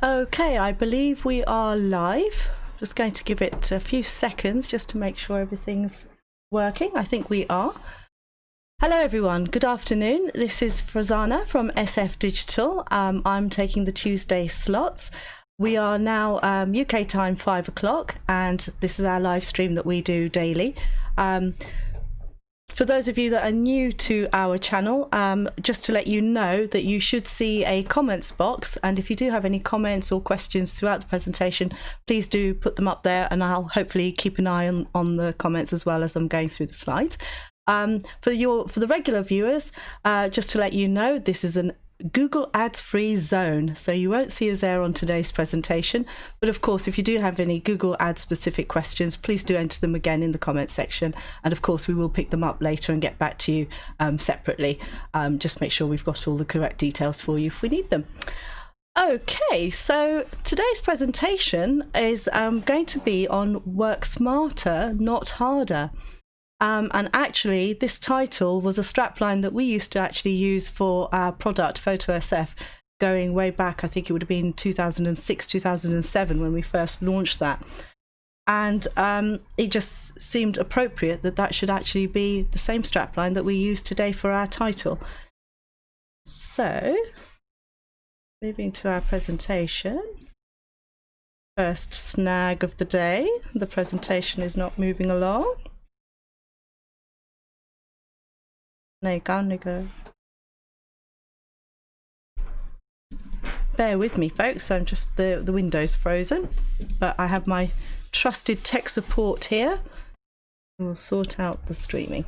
Okay, I believe we are live. Just going to give it a few seconds just to make sure everything's working. I think we are. Hello everyone, good afternoon. This is Farzana from SF Digital. I'm taking the Tuesday slots. We are now UK time 5 o'clock and this is our live stream that we do daily. For those of you that are new to our channel, just to let you know that you should see a comments box, and if you do have any comments or questions throughout the presentation, please do put them up there and I'll hopefully keep an eye on the comments as well as I'm going through the slides. For the regular viewers, just to let you know, this is a Google Ads free zone, so you won't see us there on today's presentation, but of course if you do have any Google Ads specific questions, please do enter them again in the comments section, and of course we will pick them up later and get back to you separately. Just make sure we've got all the correct details for you if we need them. Okay, so today's presentation is going to be on work smarter, not harder. And actually this title was a strapline that we used to actually use for our product Photo SF going way back. I think it would have been 2006, 2007 when we first launched that. And it just seemed appropriate that that should actually be the same strapline that we use today for our title. So, moving to our presentation. First snag of the day, the presentation is not moving along. Go. Bear with me folks, I'm just the window's frozen, but I have my trusted tech support here and we'll sort out the streaming.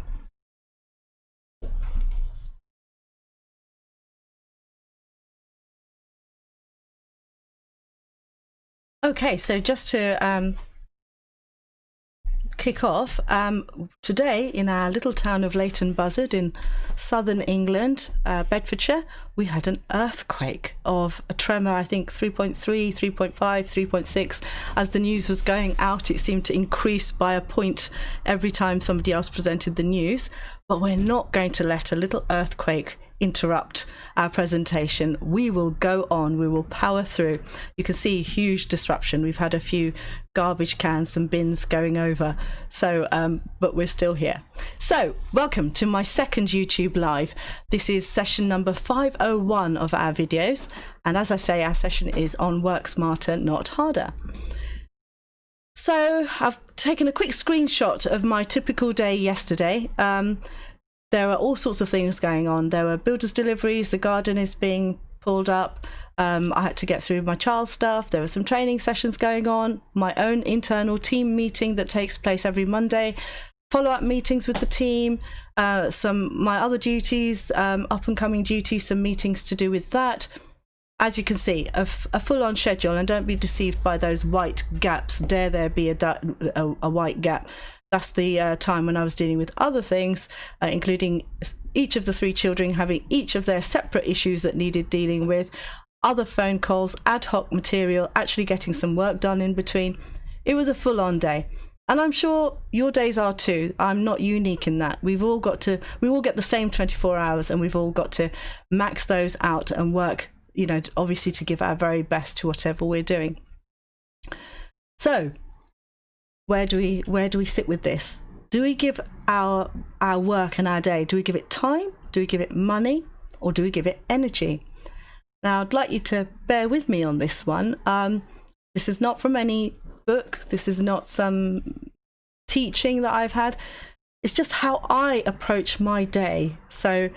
Okay, so just to kick off, today in our little town of Leighton Buzzard in southern England, Bedfordshire, we had an earthquake of a tremor, I think 3.3, 3.5, 3.6. As the news was going out, it seemed to increase by a point every time somebody else presented the news. But we're not going to let a little earthquake interrupt our presentation. We will go on, we will power through. You can see huge disruption. We've had a few garbage cans and bins going over, so but we're still here. So welcome to my second YouTube live. This is session number 501 of our videos, and as I say, our session is on work smarter, not harder. So I've taken a quick screenshot of my typical day yesterday. There are all sorts of things going on. There were builders deliveries, the garden is being pulled up. I had to get through my child's stuff. There were some training sessions going on, my own internal team meeting that takes place every Monday, follow-up meetings with the team, my other duties, up and coming duties, some meetings to do with that. As you can see, a full-on schedule, and don't be deceived by those white gaps. Dare there be a white gap. That's the time when I was dealing with other things, including each of the 3 children having each of their separate issues that needed dealing with, other phone calls, ad hoc material, actually getting some work done in between. It was a full-on day. And I'm sure your days are too. I'm not unique in that. We all get the same 24 hours and we've all got to max those out and work, you know, obviously to give our very best to whatever we're doing. So, where do we sit with this? Do we give our work and our day, do we give it time? Do we give it money? Or do we give it energy? Now, I'd like you to bear with me on this one. This is not from any book. This is not some teaching that I've had. It's just how I approach my day. So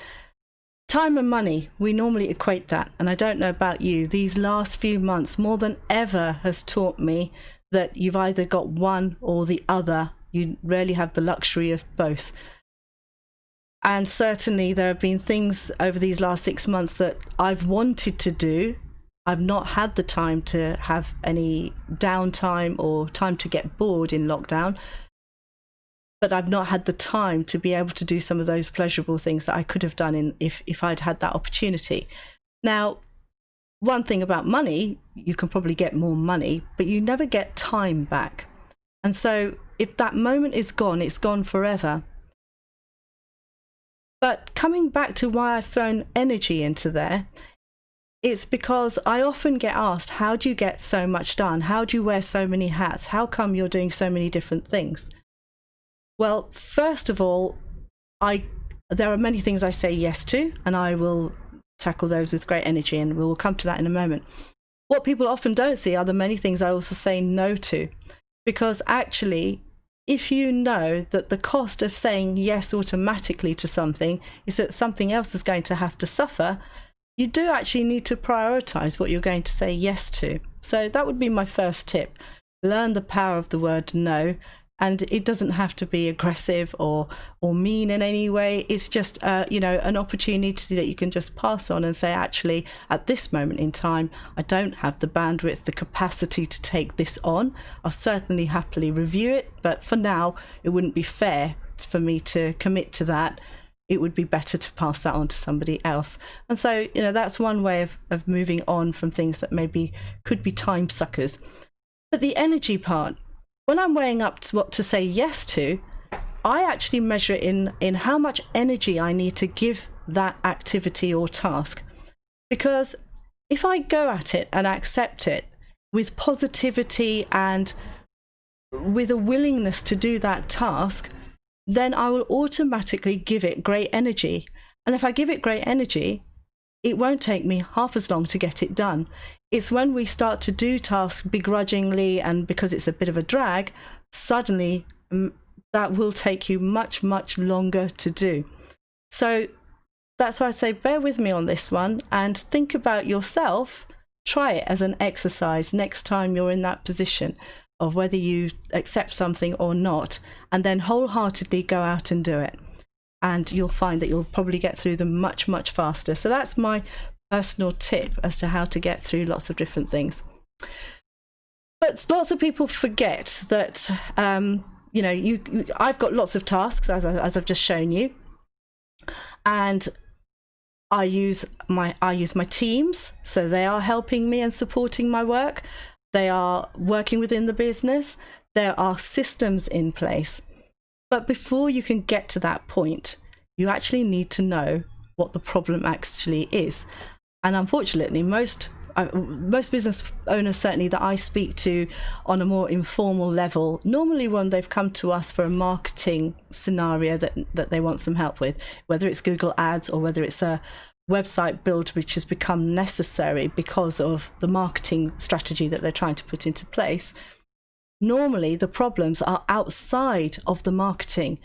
time and money, we normally equate that. And I don't know about you, these last few months more than ever has taught me that you've either got one or the other. You rarely have the luxury of both. And certainly there have been things over these last 6 months that I've wanted to do. I've not had the time to have any downtime or time to get bored in lockdown. But I've not had the time to be able to do some of those pleasurable things that I could have done if I'd had that opportunity. Now, one thing about money, you can probably get more money, but you never get time back. And so if that moment is gone, it's gone forever. But coming back to why I've thrown energy into there, it's because I often get asked, how do you get so much done? How do you wear so many hats? How come you're doing so many different things? Well, first of all, there are many things I say yes to, and I will tackle those with great energy, and we'll come to that in a moment. What people often don't see are the many things I also say no to, because actually, if you know that the cost of saying yes automatically to something is that something else is going to have to suffer, you do actually need to prioritize what you're going to say yes to. So that would be my first tip. Learn the power of the word no. And it doesn't have to be aggressive or mean in any way. It's just, an opportunity that you can just pass on and say, actually, at this moment in time, I don't have the bandwidth, the capacity to take this on. I'll certainly happily review it. But for now, it wouldn't be fair for me to commit to that. It would be better to pass that on to somebody else. And so, that's one way of moving on from things that maybe could be time suckers. But the energy part, when I'm weighing up to what to say yes to, I actually measure it in how much energy I need to give that activity or task. Because if I go at it and accept it with positivity and with a willingness to do that task, then I will automatically give it great energy. And if I give it great energy, it won't take me half as long to get it done. It's when we start to do tasks begrudgingly and because it's a bit of a drag, suddenly that will take you much, much longer to do. So that's why I say bear with me on this one and think about yourself. Try it as an exercise next time you're in that position of whether you accept something or not, and then wholeheartedly go out and do it. And you'll find that you'll probably get through them much, much faster. So that's my personal tip as to how to get through lots of different things. But lots of people forget that, I've got lots of tasks, as I've just shown you. And I use my teams, so they are helping me and supporting my work. They are working within the business. There are systems in place. But before you can get to that point, you actually need to know what the problem actually is. And unfortunately, most business owners, certainly that I speak to on a more informal level, normally when they've come to us for a marketing scenario that they want some help with, whether it's Google Ads or whether it's a website build which has become necessary because of the marketing strategy that they're trying to put into place, normally the problems are outside of the marketing.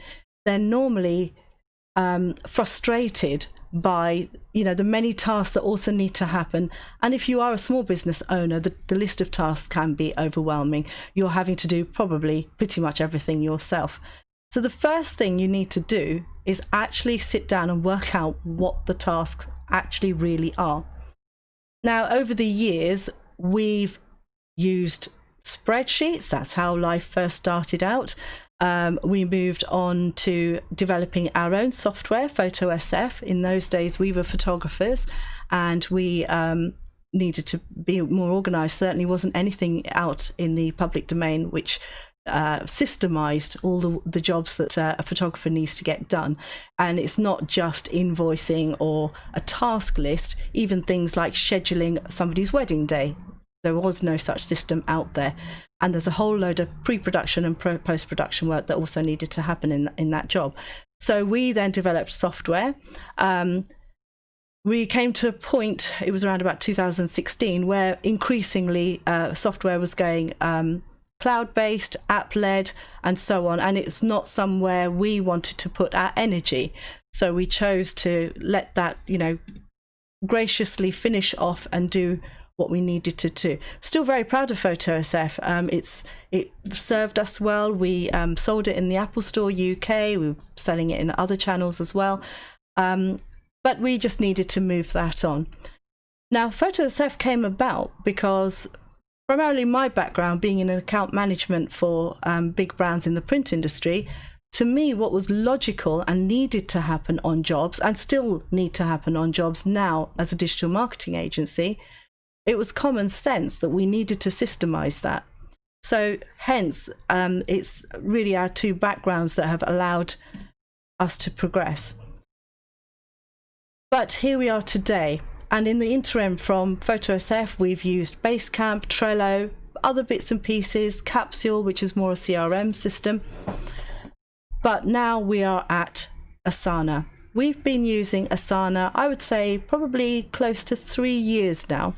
They're normally frustrated by the many tasks that also need to happen. And if you are a small business owner, the list of tasks can be overwhelming. You're having to do probably pretty much everything yourself. So the first thing you need to do is actually sit down and work out what the tasks actually really are. Now, over the years, we've used spreadsheets. That's how life first started out. We moved on to developing our own software, PhotoSF. In those days, we were photographers and we needed to be more organized. Certainly wasn't anything out in the public domain which systemized all the jobs that a photographer needs to get done. And it's not just invoicing or a task list, even things like scheduling somebody's wedding day. There was no such system out there. And there's a whole load of pre-production and post-production work that also needed to happen in that job. So we then developed software. We came to a point, it was around about 2016, where increasingly software was going cloud-based, app-led, and so on. And it's not somewhere we wanted to put our energy. So we chose to let that, graciously finish off and do what we needed to do. Still very proud of PhotoSF. It served us well. We sold it in the Apple Store UK. We were selling it in other channels as well. But we just needed to move that on. Now, PhotoSF came about because primarily my background being in account management for big brands in the print industry, to me, what was logical and needed to happen on jobs, and still need to happen on jobs now as a digital marketing agency, it was common sense that we needed to systemize that. So hence, it's really our two backgrounds that have allowed us to progress. But here we are today. And in the interim from PhotoSF, we've used Basecamp, Trello, other bits and pieces, Capsule, which is more a CRM system. But now we are at Asana. We've been using Asana, I would say, probably close to 3 years now.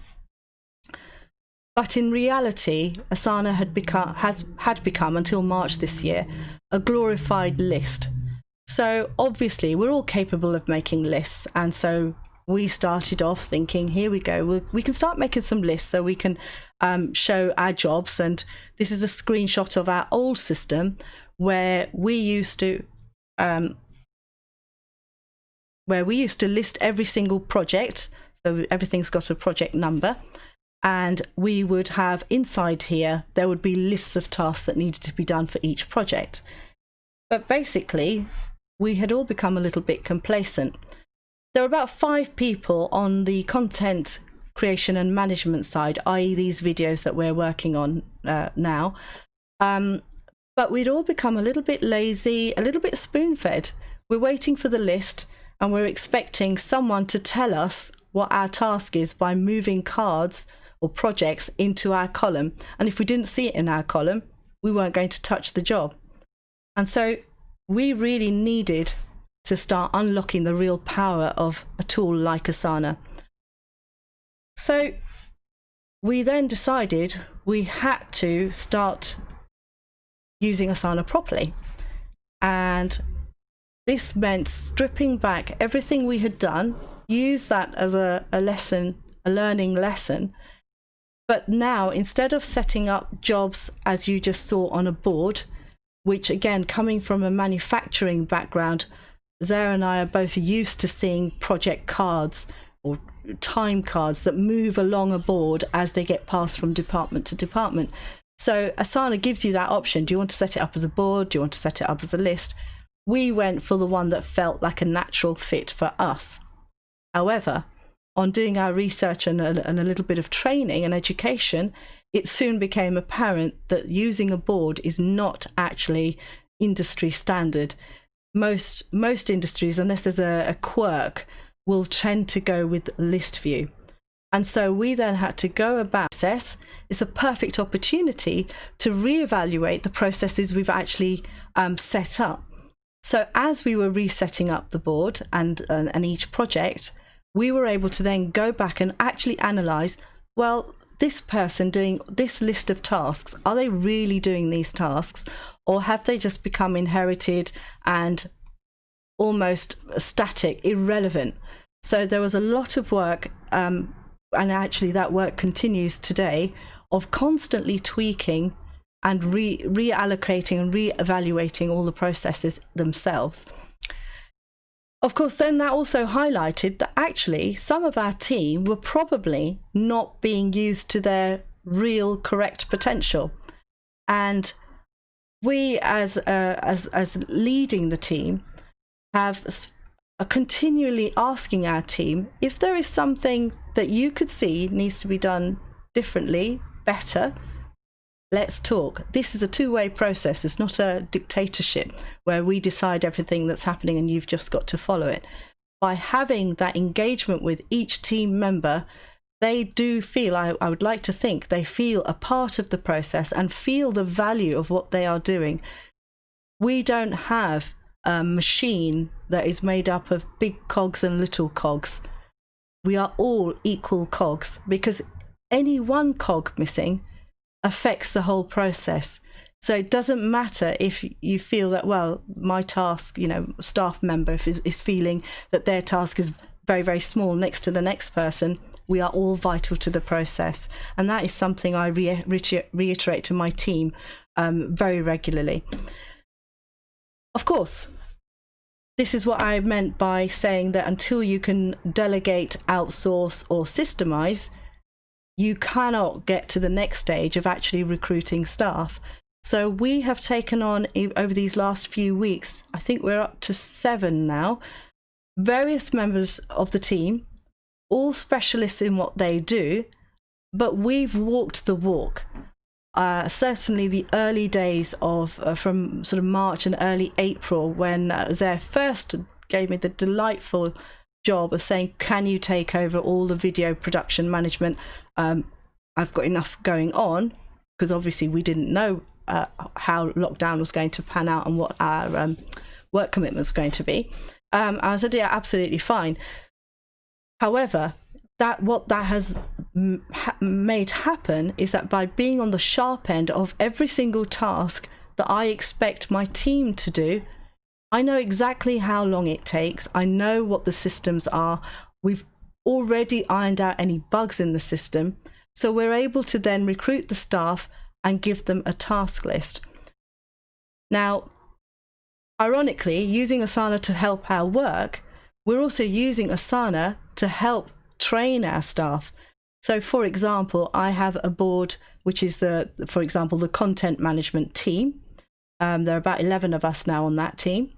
But in reality, Asana had become until March this year a glorified list. So obviously we're all capable of making lists, and so we started off thinking, here we go, we can start making some lists so we can show our jobs. And this is a screenshot of our old system where we used to list every single project. So everything's got a project number. And we would have inside here, there would be lists of tasks that needed to be done for each project. But basically, we had all become a little bit complacent. There are about 5 people on the content creation and management side, i.e. these videos that we're working on now. But we'd all become a little bit lazy, a little bit spoon-fed. We're waiting for the list and we're expecting someone to tell us what our task is by moving cards or projects into our column. And if we didn't see it in our column, we weren't going to touch the job. And so we really needed to start unlocking the real power of a tool like Asana. So we then decided we had to start using Asana properly. And this meant stripping back everything we had done, use that as a learning lesson. But now, instead of setting up jobs as you just saw on a board, which again, coming from a manufacturing background, Zara and I are both used to seeing project cards or time cards that move along a board as they get passed from department to department. So Asana gives you that option. Do you want to set it up as a board? Do you want to set it up as a list? We went for the one that felt like a natural fit for us. However, on doing our research and a little bit of training and education, it soon became apparent that using a board is not actually industry standard. Most industries, unless there's a quirk, will tend to go with list view. And so we then had to go about process. It's a perfect opportunity to reevaluate the processes we've actually set up. So as we were resetting up the board and each project, we were able to then go back and actually analyze, well, this person doing this list of tasks, are they really doing these tasks, or have they just become inherited and almost static, irrelevant? So there was a lot of work, and actually that work continues today, of constantly tweaking and reallocating and re-evaluating all the processes themselves. Of course, then that also highlighted that actually some of our team were probably not being used to their real correct potential. And we, as leading the team, are continually asking our team if there is something that you could see needs to be done differently, better. Let's talk. This is a two-way process. It's not a dictatorship where we decide everything that's happening and you've just got to follow it. By having that engagement with each team member, they do feel, I would like to think, they feel a part of the process and feel the value of what they are doing. We don't have a machine that is made up of big cogs and little cogs. We are all equal cogs, because any one cog missing affects the whole process. So it doesn't matter if you feel that, well, my task, staff member is feeling that their task is very, very small next to the next person. We are all vital to the process. And that is something I reiterate to my team very regularly. Of course, this is what I meant by saying that until you can delegate, outsource, or systemize, you cannot get to the next stage of actually recruiting staff. So we have taken on, over these last few weeks, I think we're up to 7 now, various members of the team, all specialists in what they do, but we've walked the walk. Certainly the early days of from sort of March and early April, when Zare first gave me the delightful job of saying, can you take over all the video production management? I've got enough going on, because obviously we didn't know how lockdown was going to pan out and what our work commitments were going to be. I said, yeah, absolutely fine. However, what that has made happen is that by being on the sharp end of every single task that I expect my team to do, I know exactly how long it takes. I know what the systems are. We've already ironed out any bugs in the system. So we're able to then recruit the staff and give them a task list. Now, ironically, using Asana to help our work, we're also using Asana to help train our staff. So for example, I have a board, which is for example, the content management team. There are about 11 of us now on that team.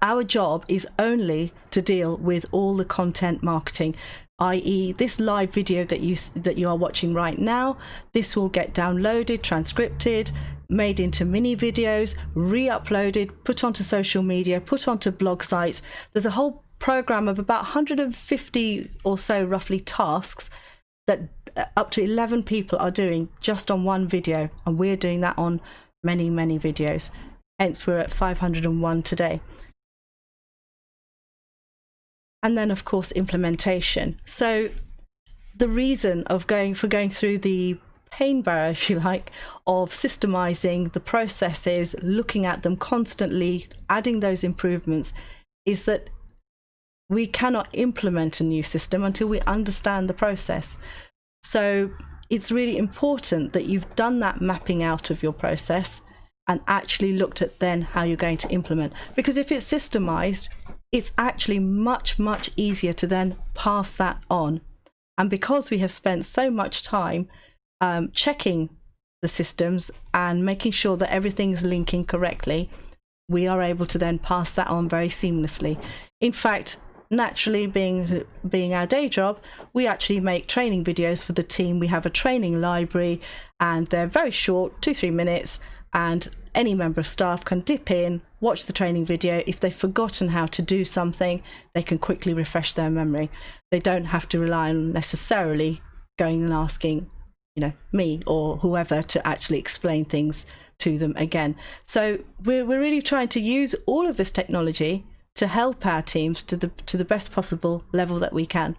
Our job is only to deal with all the content marketing, i.e. this live video that you are watching right now. This will get downloaded, transcripted, made into mini videos, re-uploaded, put onto social media, put onto blog sites. There's a whole program of about 150 or so roughly tasks that up to 11 people are doing just on one video, and we're doing that on many videos. Hence we're at 501 today. And then of course implementation. So the reason of going through the pain barrier, if you like, of systemizing the processes, looking at them constantly, adding those improvements, is that we cannot implement a new system until we understand the process. So it's really important that you've done that mapping out of your process and actually looked at then how you're going to implement. Because if it's systemized, it's actually much easier to then pass that on. And because we have spent so much time checking the systems and making sure that everything's linking correctly, we are able to then pass that on very seamlessly. In fact, naturally, being our day job, we actually make training videos for the team. We have a training library, and they're very short, 2-3 minutes, and any member of staff can dip in, watch the training video. If they've forgotten how to do something, they can quickly refresh their memory. They don't have to rely on necessarily going and asking, me or whoever to actually explain things to them again. So we're really trying to use all of this technology to help our teams to the best possible level that we can.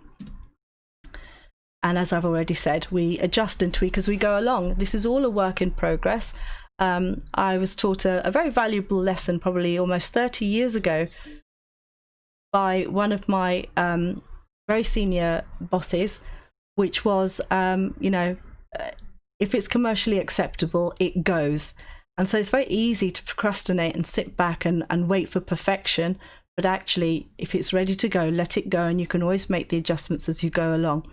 And as I've already said, we adjust and tweak as we go along. This is all a work in progress. I was taught a very valuable lesson probably almost 30 years ago by one of my very senior bosses, which was, if it's commercially acceptable, it goes. And so it's very easy to procrastinate and sit back and wait for perfection. But actually, if it's ready to go, let it go, and you can always make the adjustments as you go along.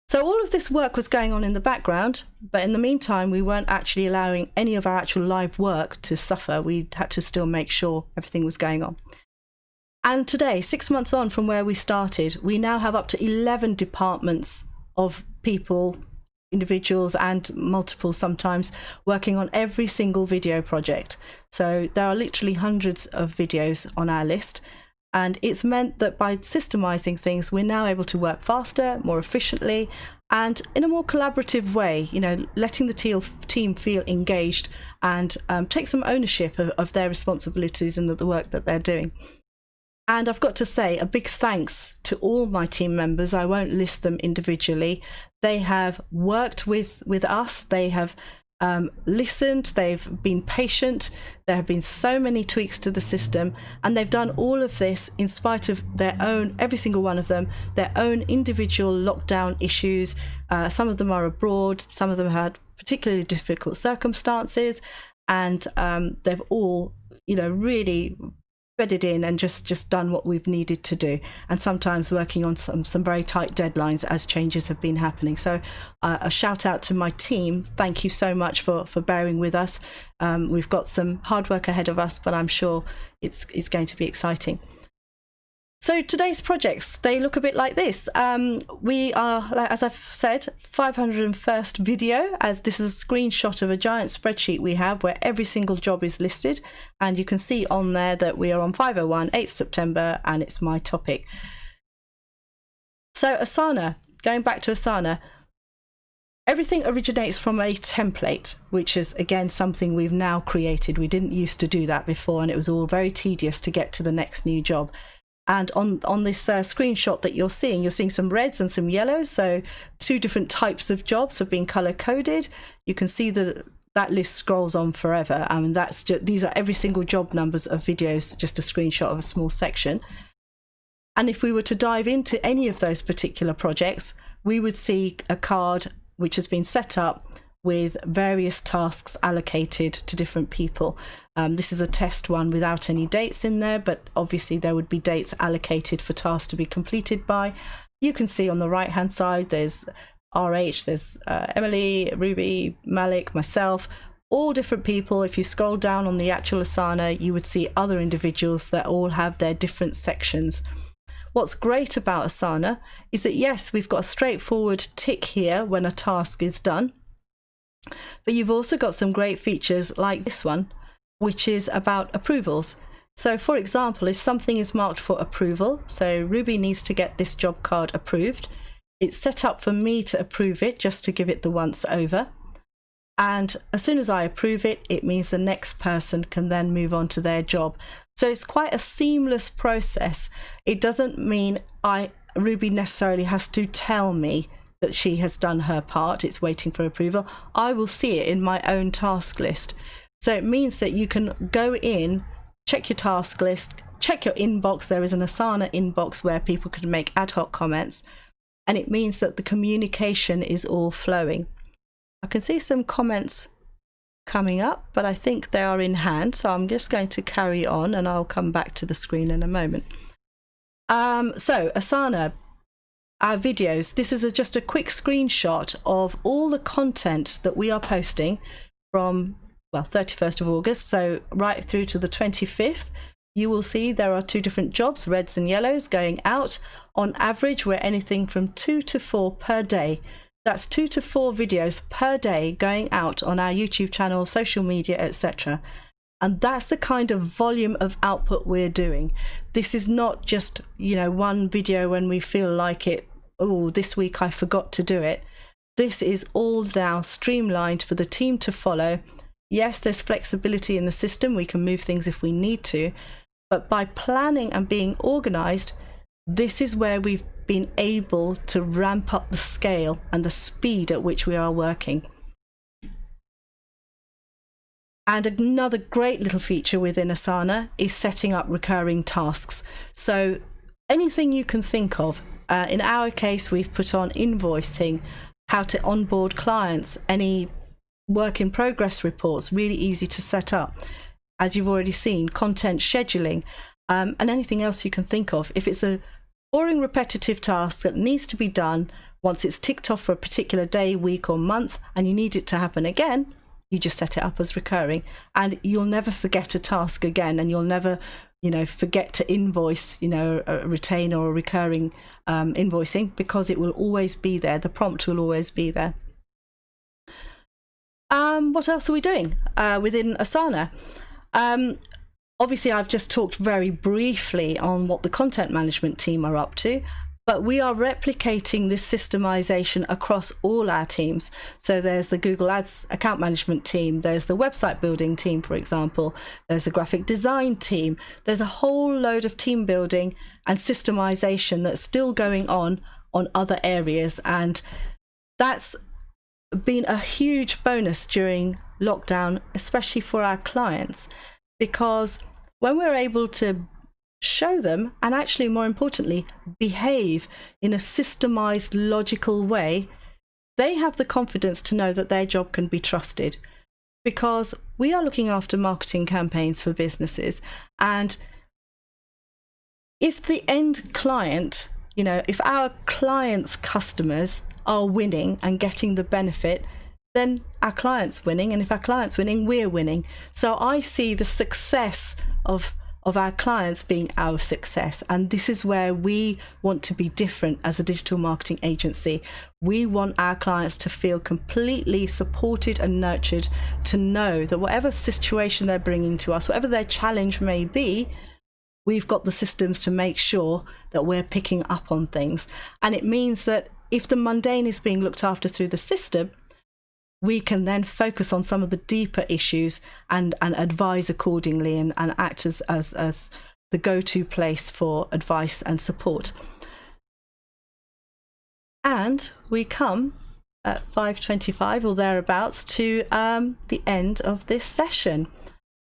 So all of this work was going on in the background, but in the meantime, we weren't actually allowing any of our actual live work to suffer. We had to still make sure everything was going on. And today, 6 months on from where we started, we now have up to 11 departments of people, individuals and multiple sometimes, working on every single video project. So there are literally hundreds of videos on our list. And it's meant that by systemizing things, we're now able to work faster, more efficiently, and in a more collaborative way, letting the team feel engaged and take some ownership of their responsibilities and the work that they're doing. And I've got to say a big thanks to all my team members. I won't list them individually. They have worked with us. They have listened, they've been patient, there have been so many tweaks to the system, and they've done all of this in spite of their own, every single one of them, their own individual lockdown issues. Some of them are abroad, some of them had particularly difficult circumstances, and they've all, really bedded in and just done what we've needed to do, and sometimes working on some very tight deadlines as changes have been happening. So a shout out to my team. Thank you so much for bearing with us. We've got some hard work ahead of us, but I'm sure it's going to be exciting. So today's projects, they look a bit like this. We are, as I've said, 501st video, as this is a screenshot of a giant spreadsheet we have where every single job is listed. And you can see on there that we are on 501, 8th September, and it's my topic. So Asana, going back to Asana, everything originates from a template, which is, again, something we've now created. We didn't used to do that before, and it was all very tedious to get to the next new job. And on this screenshot that you're seeing some reds and some yellows. So 2 different types of jobs have been color coded. You can see that list scrolls on forever. I mean, these are every single job numbers of videos, just a screenshot of a small section. And if we were to dive into any of those particular projects, we would see a card which has been set up with various tasks allocated to different people. This is a test one without any dates in there, but obviously there would be dates allocated for tasks to be completed by. You can see on the right hand side there's RH, there's Emily, Ruby, Malik, myself, all different people. If you scroll down on the actual Asana, you would see other individuals that all have their different sections. What's great about Asana is that, yes, we've got a straightforward tick here when a task is done, but you've also got some great features like this one, which is about approvals. So for example, if something is marked for approval, so Ruby needs to get this job card approved, it's set up for me to approve it, just to give it the once over. And as soon as I approve it, it means the next person can then move on to their job. So it's quite a seamless process. It doesn't mean Ruby necessarily has to tell me that she has done her part. It's waiting for approval. I will see it in my own task list. So it means that you can go in, check your task list, check your inbox. There is an Asana inbox where people can make ad hoc comments. And it means that the communication is all flowing. I can see some comments coming up, but I think they are in hand. So I'm just going to carry on and I'll come back to the screen in a moment. So Asana, our videos, this is just a quick screenshot of all the content that we are posting from, well, 31st of August, so right through to the 25th. You will see there are 2 different jobs, reds and yellows, going out. On average, we're anything from 2 to 4 per day. That's 2 to 4 videos per day going out on our YouTube channel, social media, etc. And that's the kind of volume of output we're doing. This is not just, one video when we feel like it, oh, this week I forgot to do it. This is all now streamlined for the team to follow. Yes, there's flexibility in the system. We can move things if we need to. But by planning and being organized, this is where we've been able to ramp up the scale and the speed at which we are working. And another great little feature within Asana is setting up recurring tasks. So anything you can think of. In our case, we've put on invoicing, how to onboard clients, any work in progress reports, really easy to set up. As you've already seen, content scheduling, and anything else you can think of. If it's a boring, repetitive task that needs to be done, once it's ticked off for a particular day, week or month, and you need it to happen again, you just set it up as recurring, and you'll never forget a task again, and you'll never, forget to invoice, a retainer or a recurring invoicing, because it will always be there. The prompt will always be there. What else are we doing within Asana? Obviously, I've just talked very briefly on what the content management team are up to, but we are replicating this systemization across all our teams. So there's the Google Ads account management team, there's the website building team, for example, there's the graphic design team. There's a whole load of team building and systemization that's still going on other areas, and that's been a huge bonus during lockdown, especially for our clients, because when we're able to show them, and actually more importantly behave in a systemized, logical way, they have the confidence to know that their job can be trusted, because we are looking after marketing campaigns for businesses. And if the end client, if our clients' customers are winning and getting the benefit, then our client's winning, and if our client's winning, we're winning. So I see the success of our clients being our success, and this is where we want to be different as a digital marketing agency. We want our clients to feel completely supported and nurtured, to know that whatever situation they're bringing to us, whatever their challenge may be, we've got the systems to make sure that we're picking up on things. And it means that if the mundane is being looked after through the system, we can then focus on some of the deeper issues and advise accordingly and act as the go-to place for advice and support. And we come at 5:25 or thereabouts to the end of this session.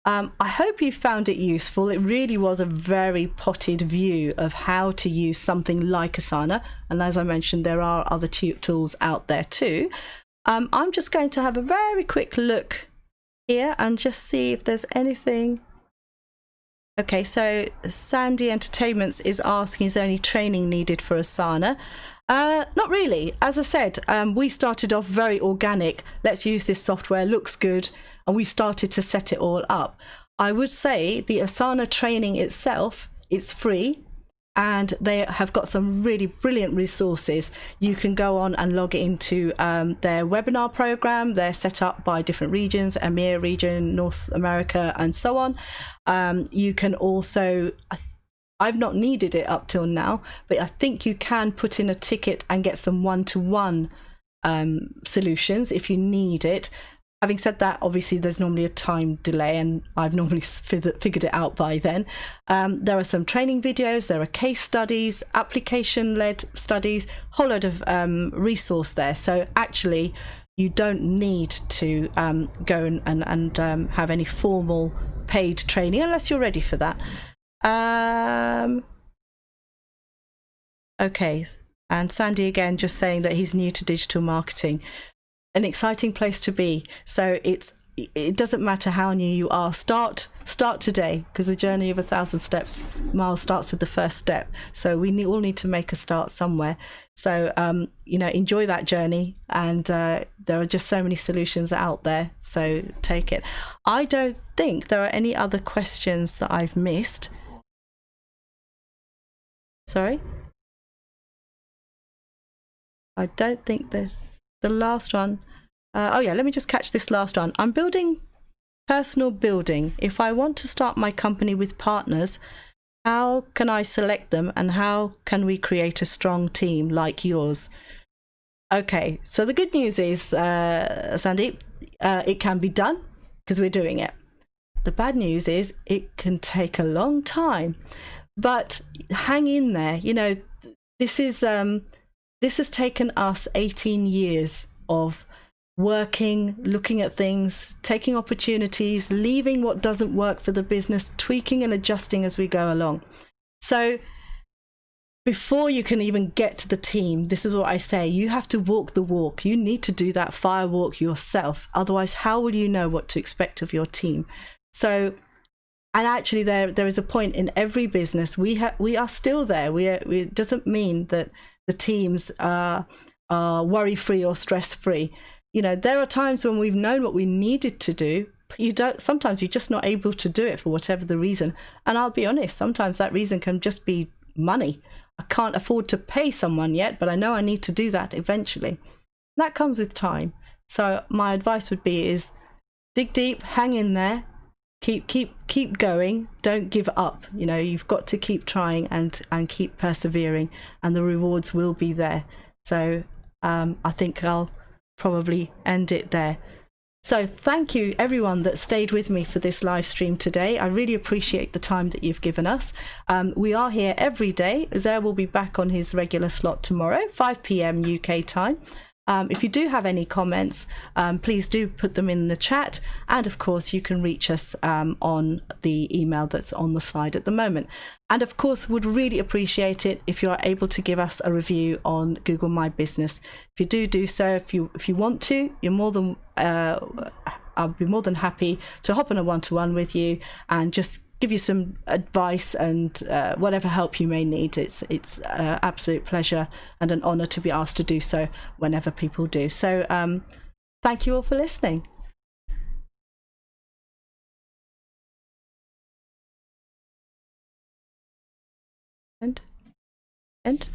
I hope you found it useful. It really was a very potted view of how to use something like Asana. And as I mentioned, there are other tools out there too. I'm just going to have a very quick look here and just see if there's anything. Okay, so Sandy Entertainments is asking, is there any training needed for Asana? Not really. As I said, we started off very organic. Let's use this software, looks good. And we started to set it all up. I would say the Asana training itself is free. And they have got some really brilliant resources. You can go on and log into their webinar program. They're set up by different regions, EMEA region, North America, and so on. You can also, I've not needed it up till now, but I think you can put in a ticket and get some one-to-one solutions if you need it. Having said that, obviously there's normally a time delay and I've normally figured it out by then. There are some training videos, there are case studies, application-led studies, whole load of resource there. So actually you don't need to go and have any formal paid training unless you're ready for that. Okay, and Sandy again just saying that he's new to digital marketing. An exciting place to be. So it doesn't matter how new you are. Start today, because the journey of 1,000 miles starts with the first step. So we all need to make a start somewhere. So enjoy that journey, and there are just so many solutions out there. So take it. I don't think there are any other questions that I've missed. Sorry, I don't think there's. The last one. Oh yeah, let me just catch this last one. I'm building personal building. If I want to start my company with partners, how can I select them and how can we create a strong team like yours? Okay, so the good news is, Sandy, it can be done because we're doing it. The bad news is it can take a long time, but hang in there. This has taken us 18 years of working, looking at things, taking opportunities, leaving what doesn't work for the business, tweaking and adjusting as we go along. So before you can even get to the team, this is what I say, you have to walk the walk. You need to do that fire walk yourself. Otherwise, how will you know what to expect of your team? So, and actually there is a point in every business, we are still there. It doesn't mean that the teams are worry-free or stress-free. There are times when we've known what we needed to do. Sometimes you're just not able to do it for whatever the reason. And I'll be honest, sometimes that reason can just be money. I can't afford to pay someone yet, but I know I need to do that eventually. That comes with time. So my advice would be is dig deep, hang in there, keep going, don't give up. You've got to keep trying and keep persevering, and the rewards will be there. So I think I'll probably end it there. So thank you everyone that stayed with me for this live stream today. I really appreciate the time that you've given us. We are here every day. Zaire will be back on his regular slot tomorrow, 5 p.m. UK time. If you do have any comments, please do put them in the chat. And of course, you can reach us on the email that's on the slide at the moment. And of course, would really appreciate it if you are able to give us a review on Google My Business. If you do so, if you want to, you're more than I'll be more than happy to hop on a one-to-one with you and just give you some advice and whatever help you may need. It's an absolute pleasure and an honor to be asked to do so whenever people do. So thank you all for listening. End.